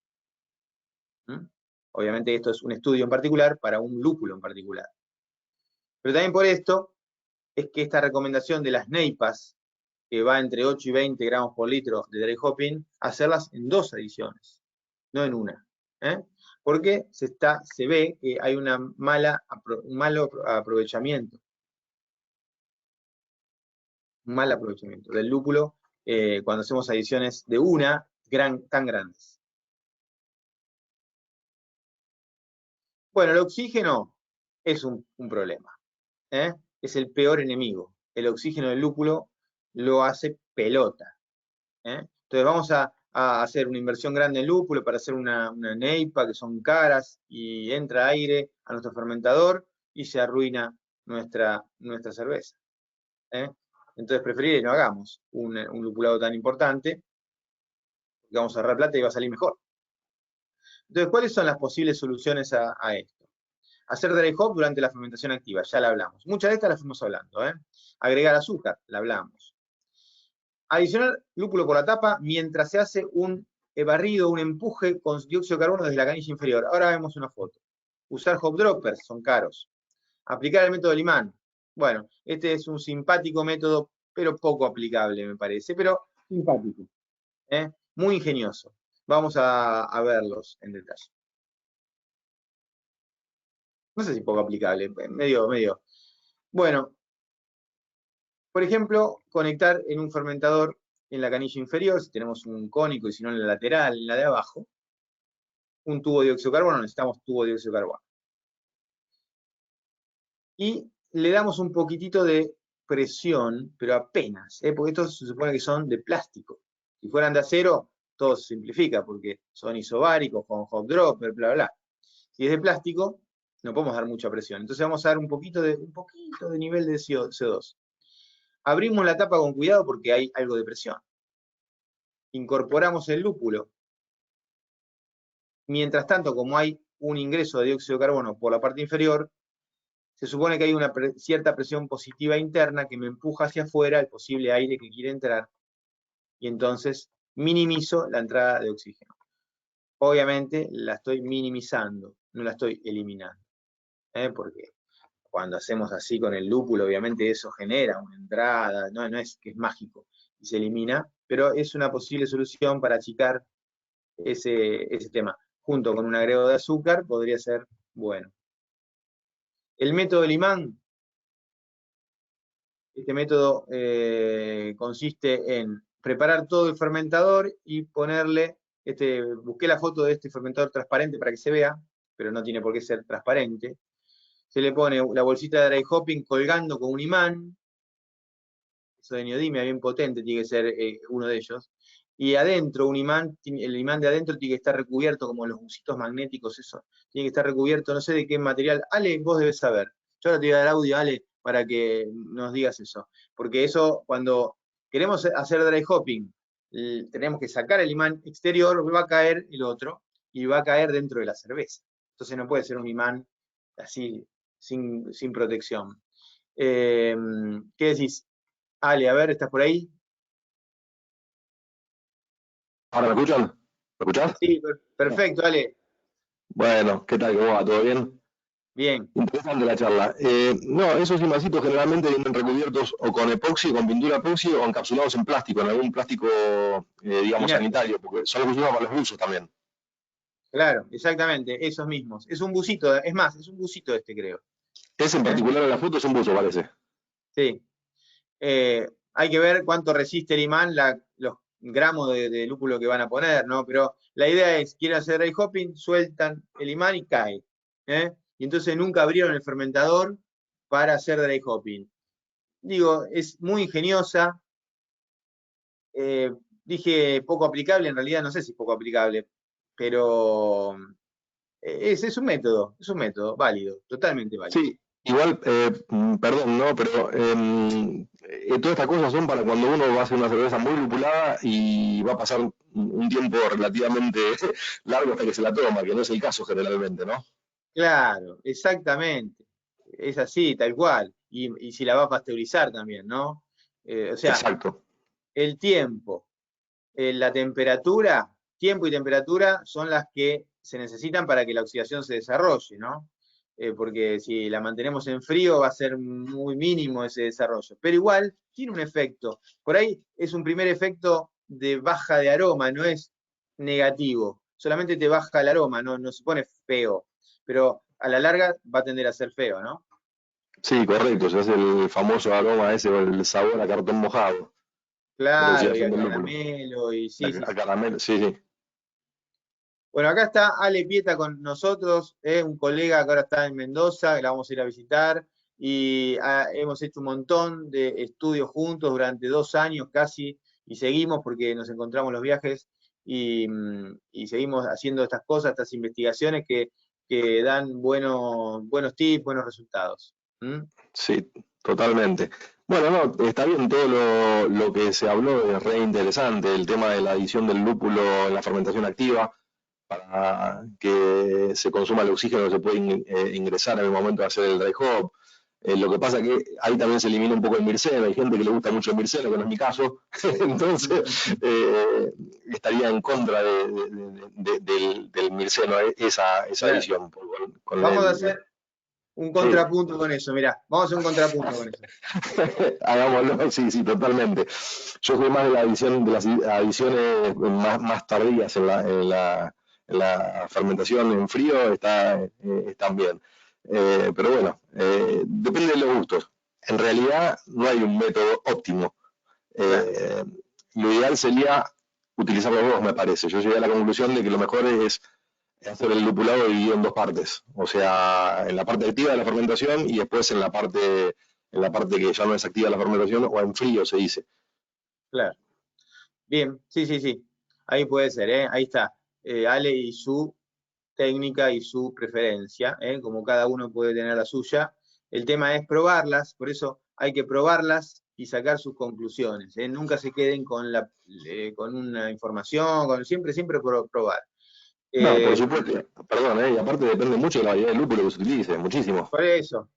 Obviamente esto es un estudio en particular para un lúpulo en particular. Pero también por esto es que esta recomendación de las NEIPAs, que va entre 8 y 20 gramos por litro de dry hopping, hacerlas en 2 adiciones, no en una. Porque se ve que hay un mal aprovechamiento del lúpulo cuando hacemos adiciones de una tan grandes. Bueno, el oxígeno es un problema. Es el peor enemigo. El oxígeno del lúpulo lo hace pelota. Entonces vamos a hacer una inversión grande en lúpulo para hacer una NEIPA, que son caras, y entra aire a nuestro fermentador y se arruina nuestra cerveza. Entonces preferible que no hagamos un lupulado tan importante, porque vamos a ahorrar plata y va a salir mejor. Entonces, ¿cuáles son las posibles soluciones a esto? Hacer dry hop durante la fermentación activa, ya la hablamos. Muchas de estas las fuimos hablando. Agregar azúcar, la hablamos. Adicionar lúpulo por la tapa mientras se hace un barrido, un empuje con dióxido de carbono desde la canilla inferior. Ahora vemos una foto. Usar hop droppers, son caros. Aplicar el método Lyman. Bueno, este es un simpático método, pero poco aplicable, me parece, pero simpático. Muy ingenioso. Vamos a verlos en detalle. No sé si poco aplicable, medio. Bueno, por ejemplo, conectar en un fermentador en la canilla inferior, si tenemos un cónico y si no en la lateral, en la de abajo, un tubo de dióxido de carbono, necesitamos tubo de dióxido de carbono. Y le damos un poquitito de presión, pero apenas, porque estos se supone que son de plástico. Si fueran de acero, todo se simplifica, porque son isobáricos, con hop dropper, bla, bla. Si es de plástico, no podemos dar mucha presión. Entonces vamos a dar un poquito de nivel de CO2. Abrimos la tapa con cuidado porque hay algo de presión. Incorporamos el lúpulo. Mientras tanto, como hay un ingreso de dióxido de carbono por la parte inferior, se supone que hay una cierta presión positiva interna que me empuja hacia afuera el posible aire que quiere entrar, y entonces minimizo la entrada de oxígeno. Obviamente la estoy minimizando, no la estoy eliminando. Porque cuando hacemos así con el lúpulo, obviamente eso genera una entrada, no es que es mágico y se elimina, pero es una posible solución para achicar ese tema. Junto con un agrego de azúcar podría ser bueno. El método Lyman, este método consiste en preparar todo el fermentador y ponerle, busqué la foto de este fermentador transparente para que se vea, pero no tiene por qué ser transparente. Se le pone la bolsita de dry hopping colgando con un imán, eso de neodimia bien potente, tiene que ser uno de ellos, y adentro un imán, el imán de adentro tiene que estar recubierto como los busitos magnéticos, eso, tiene que estar recubierto, no sé de qué material. Ale, vos debes saber. Yo ahora te voy a dar audio, Ale, para que nos digas eso, porque eso, cuando queremos hacer dry hopping, tenemos que sacar el imán exterior, va a caer el otro, y va a caer dentro de la cerveza. Entonces no puede ser un imán así, sin protección. ¿Qué decís? Ale, a ver, ¿estás por ahí? ¿Ahora me escuchan? ¿Me escuchás? Sí, perfecto, Ale. Bueno, ¿qué tal? ¿Cómo va? ¿Todo bien? Bien. Interesante la charla. No, esos imancitos generalmente vienen recubiertos o con epoxi, con pintura epoxi, o encapsulados en plástico, en algún plástico, digamos, Inerte. sanitario, porque son los que se usan para los buzos también. Claro, exactamente, esos mismos. Es un busito, es más, es un busito este, creo. Ese en particular en la foto es un buzo, parece. Sí. Hay que ver cuánto resiste el imán, los gramos de lúpulo que van a poner, ¿no? Pero la idea es, quieren hacer dry hopping, sueltan el imán y cae. Y entonces nunca abrieron el fermentador para hacer dry hopping. Digo, es muy ingeniosa. Dije poco aplicable, en realidad no sé si es poco aplicable, pero es un método válido, totalmente válido. Sí, igual, perdón, ¿no? Pero todas estas cosas son para cuando uno va a hacer una cerveza muy lupulada y va a pasar un tiempo relativamente largo hasta que se la toma, que no es el caso generalmente, ¿no? Claro, exactamente. Es así, tal cual. y si la va a pasteurizar también, ¿no? O sea, Exacto. el tiempo, la temperatura, tiempo y temperatura son las que se necesitan para que la oxidación se desarrolle, ¿no? Porque si la mantenemos en frío va a ser muy mínimo ese desarrollo. Pero igual tiene un efecto. Por ahí es un primer efecto de baja de aroma, no es negativo. Solamente te baja el aroma, no se pone feo. Pero a la larga va a tender a ser feo, ¿no? Sí, correcto, se hace el famoso aroma ese o el sabor a cartón mojado de la Claro, y oxidación a del lúpulo. caramelo, y sí, sí, A sí. caramelo, sí, sí. Bueno, acá está Ale Pieta con nosotros, un colega que ahora está en Mendoza, que la vamos a ir a visitar, y hemos hecho un montón de estudios juntos durante 2 años casi, y seguimos porque nos encontramos los viajes, y seguimos haciendo estas cosas, estas investigaciones que dan buenos tips, buenos resultados. ¿Mm? Sí, totalmente. Bueno, no, está bien todo lo que se habló, es re interesante, el tema de la adición del lúpulo en la fermentación activa, para que se consuma el oxígeno que se puede ingresar en el momento de hacer el dry hop. Lo que pasa es que ahí también se elimina un poco el mirceno, hay gente que le gusta mucho el mirceno, que no es mi caso, entonces estaría en contra del mirceno esa Claro. adición. Con Vamos a el, hacer un sí. contrapunto con eso, mirá, vamos a hacer un contrapunto con eso. Hagámoslo, sí, sí, totalmente. Yo soy más de la adición, de las adiciones más tardías en la fermentación en frío, están bien. Pero bueno, depende de los gustos. En realidad no hay un método óptimo. Claro. Eh, lo ideal sería utilizar los dos, me parece. Yo llegué a la conclusión de que lo mejor es hacer el lupulado dividido en dos partes, o sea, en la parte activa de la fermentación y después en la parte que ya no es activa la fermentación o en frío se dice. Claro. Bien, sí, sí, sí. Ahí puede ser, ¿eh? Ahí está. Ale y su técnica y su preferencia, ¿eh? Como cada uno puede tener la suya. El tema es probarlas, por eso hay que probarlas y sacar sus conclusiones, ¿eh? Nunca se queden con una información, siempre probar. No, por Eh, supuesto, perdón, y aparte depende mucho de la variedad de lúpulo que se utilice, muchísimo. por eso,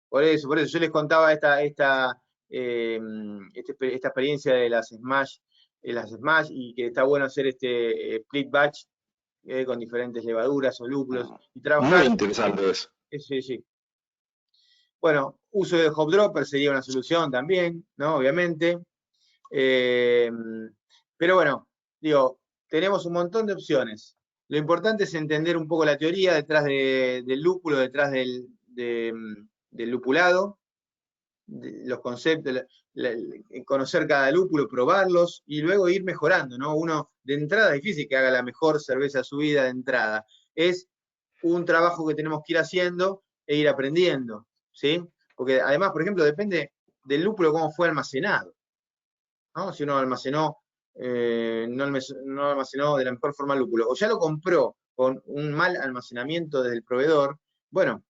por eso yo les contaba esta experiencia de las Smash, y que está bueno hacer este split batch con diferentes levaduras o lúpulos y Muy trabajar. interesante es. Sí, sí. Bueno, uso de hop dropper sería una solución también, ¿no? Obviamente. Eh, pero bueno, digo, tenemos un montón de opciones. Lo importante es entender un poco la teoría detrás del lúpulo, detrás del lupulado, los conceptos, conocer cada lúpulo, probarlos y luego ir mejorando, ¿no? Uno de entrada es difícil que haga la mejor cerveza de su vida de entrada. Es un trabajo que tenemos que ir haciendo e ir aprendiendo, ¿sí? Porque además, por ejemplo, depende del lúpulo cómo fue almacenado, ¿no? Si uno no almacenó de la mejor forma el lúpulo, o ya lo compró con un mal almacenamiento desde el proveedor, bueno,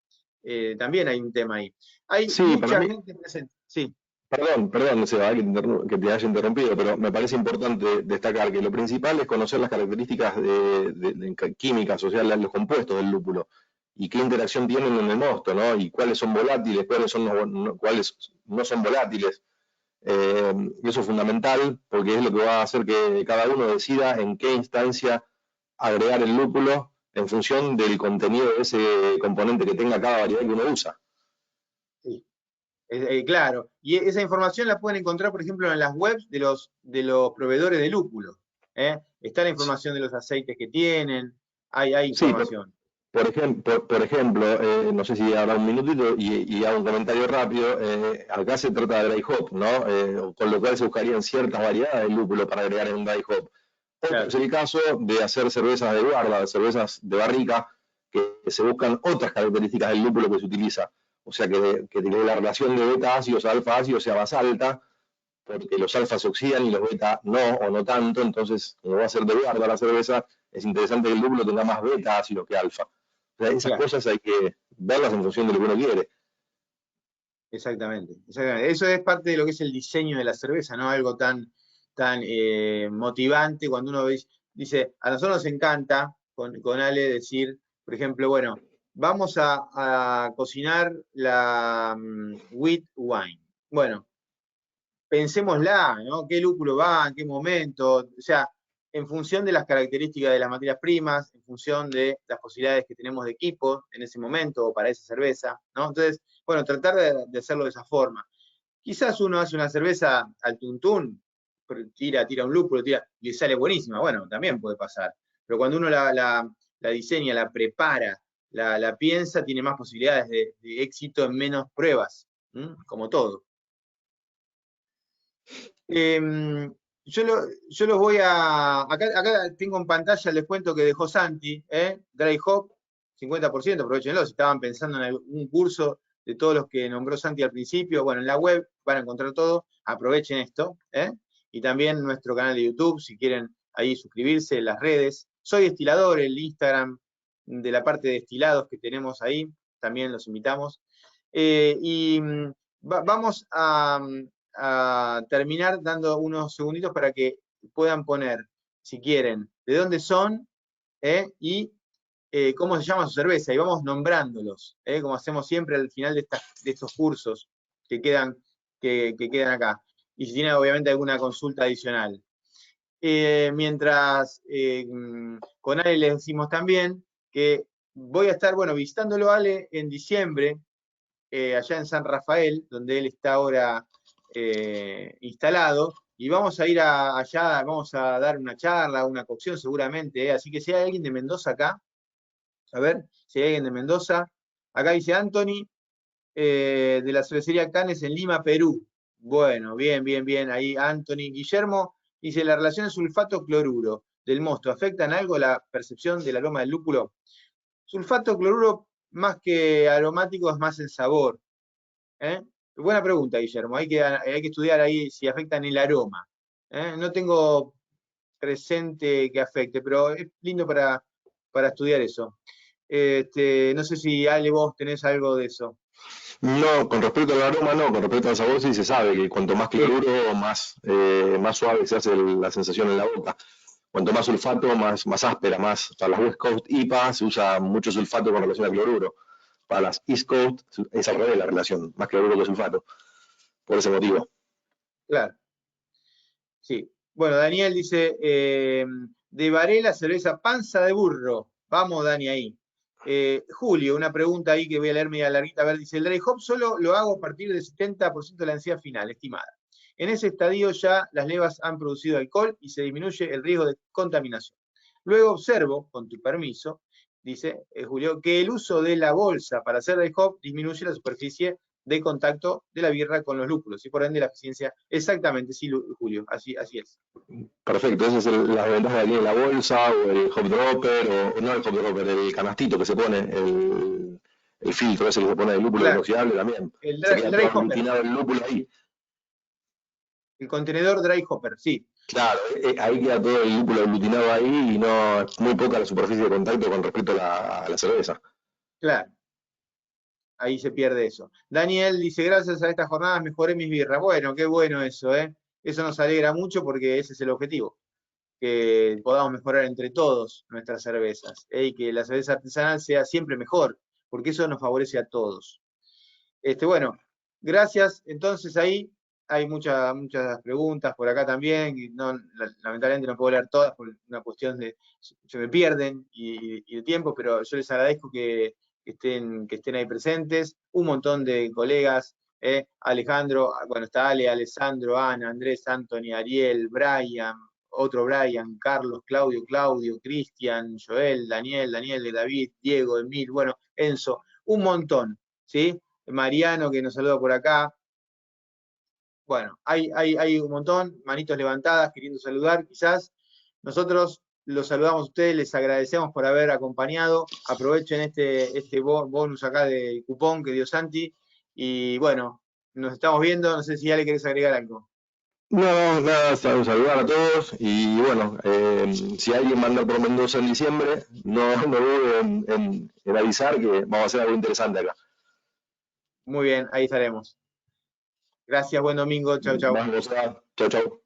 también hay un tema ahí. Hay Sí, para mucha mí, gente presente, sí. perdón, Seba, que te haya interrumpido, pero me parece importante destacar que lo principal es conocer las características de químicas, o sea, los compuestos del lúpulo, y qué interacción tienen en el mosto, ¿no? Y cuáles son volátiles, cuáles no son volátiles. Y eso es fundamental porque es lo que va a hacer que cada uno decida en qué instancia agregar el lúpulo en función del contenido de ese componente que tenga cada variedad que uno usa. Sí. Claro, y esa información la pueden encontrar, por ejemplo, en las webs de los proveedores de lúpulo. ¿Eh? Está la información de los aceites que tienen, hay Sí, información. por ejemplo, no sé si habrá un minutito y hago un comentario rápido. Acá se trata de dry hop, ¿no? Con lo cual se buscarían ciertas variedades de lúpulo para agregar en un dry hop. Otro Claro, es el caso de hacer cervezas de guarda, cervezas de barrica, que se buscan otras características del lúpulo que se utiliza. O sea, que la relación de beta ácidos a alfa ácidos sea más alta, porque los alfas se oxidan y los beta no, o no tanto. Entonces, como va a ser de guarda la cerveza, es interesante que el lúpulo tenga más beta ácido que alfa. O sea, esas claro, cosas hay que verlas en función de lo que uno quiere. exactamente. Eso es parte de lo que es el diseño de la cerveza, ¿no? Algo tan motivante cuando uno dice, a nosotros nos encanta con Ale decir, por ejemplo, bueno, vamos a cocinar la wheat wine. Bueno, pensémosla, ¿no? ¿Qué lúpulo va? ¿En qué momento? O sea, en función de las características de las materias primas, en función de las posibilidades que tenemos de equipo en ese momento o para esa cerveza, ¿no? Entonces, bueno, tratar de hacerlo de esa forma. Quizás uno hace una cerveza al tuntún, tira un lúpulo, y le sale buenísima, bueno, también puede pasar. Pero cuando uno la diseña, la prepara, la piensa, tiene más posibilidades de éxito en menos pruebas, como todo. Yo los voy a... Acá tengo en pantalla el descuento que dejó Santi, Dry Hop, 50%, aprovechenlo, si estaban pensando en algún curso de todos los que nombró Santi al principio, bueno, en la web van a encontrar todo, aprovechen esto, y también nuestro canal de YouTube, si quieren ahí suscribirse, en las redes. Soy Destilador, el Instagram de la parte de destilados que tenemos ahí, también los invitamos. Vamos a terminar dando unos segunditos para que puedan poner, si quieren, de dónde son y cómo se llama su cerveza, y vamos nombrándolos, como hacemos siempre al final de estos cursos que quedan acá. Y si tienen obviamente alguna consulta adicional. Mientras con Ale les decimos también que voy a estar, bueno, visitándolo Ale en diciembre, allá en San Rafael, donde él está ahora instalado, y vamos a ir allá, vamos a dar una charla, una cocción seguramente, así que si hay alguien de Mendoza acá, a ver, si hay alguien de Mendoza, acá dice Anthony, de la cervecería Canes en Lima, Perú. Bueno, bien, ahí Anthony. Guillermo dice, la relación sulfato-cloruro del mosto, ¿afecta en algo la percepción del aroma del lúpulo? Sulfato-cloruro, más que aromático, es más el sabor. Buena pregunta, Guillermo. Hay que estudiar ahí si afectan el aroma. No tengo presente que afecte, pero es lindo para estudiar eso. No sé si Ale, vos tenés algo de eso. No, con respecto al aroma no, con respecto al sabor sí se sabe que cuanto más cloruro, más suave se hace la sensación en la boca. Cuanto más sulfato, más áspera, para las West Coast IPA se usa mucho sulfato con relación al cloruro. Para las East Coast es al revés la relación, más cloruro que sulfato, por ese motivo. Claro. Sí. Bueno, Daniel dice, de Varela, cerveza panza de burro. Vamos, Dani, ahí. Julio, una pregunta ahí que voy a leer media larguita. A ver, dice, el dry hop solo lo hago a partir del 70% de la densidad final, estimada. En ese estadio ya las levas han producido alcohol y se disminuye el riesgo de contaminación. Luego observo, con tu permiso, dice Julio, que el uso de la bolsa para hacer dry hop disminuye la superficie de contacto de la birra con los lúpulos y por ende la eficiencia. Exactamente, sí, Julio, así es. Perfecto, esa es la ventaja que tiene la bolsa o el hop dropper, o no el hop dropper, el canastito que se pone, el filtro ese que se pone de lúpulo inoxidable también. Se queda todo aglutinado el lúpulo ahí. El contenedor dry hopper, sí. Claro, ahí queda todo el lúpulo aglutinado ahí y no es muy poca la superficie de contacto con respecto a la cerveza. Claro. Ahí se pierde eso. Daniel dice, gracias a estas jornadas mejoré mis birras. Bueno, qué bueno eso, ¿eh? Eso nos alegra mucho porque ese es el objetivo. Que podamos mejorar entre todos nuestras cervezas, y que la cerveza artesanal sea siempre mejor, porque eso nos favorece a todos. Bueno, gracias. Entonces ahí hay muchas preguntas por acá también, y lamentablemente no puedo leer todas por una cuestión de, se me pierden y de tiempo, pero yo les agradezco que estén ahí presentes, un montón de colegas, Alejandro, bueno, está Ale, Alessandro, Ana, Andrés, Anthony, Ariel, Brian, otro Brian, Carlos, Claudio, Cristian, Joel, Daniel, David, Diego, Emil, bueno, Enzo, un montón, ¿sí? Mariano que nos saluda por acá. Bueno, hay un montón, manitos levantadas queriendo saludar, quizás. Nosotros los saludamos a ustedes, les agradecemos por haber acompañado. Aprovechen este bonus acá de cupón que dio Santi. Y bueno, nos estamos viendo. No sé si ya le querés agregar algo. No, nada, saludar a todos y bueno, si alguien manda por Mendoza en diciembre, no dude en avisar que vamos a hacer algo interesante acá. Muy bien, ahí estaremos. Gracias, buen domingo, chau, chau. Vamos a, chau.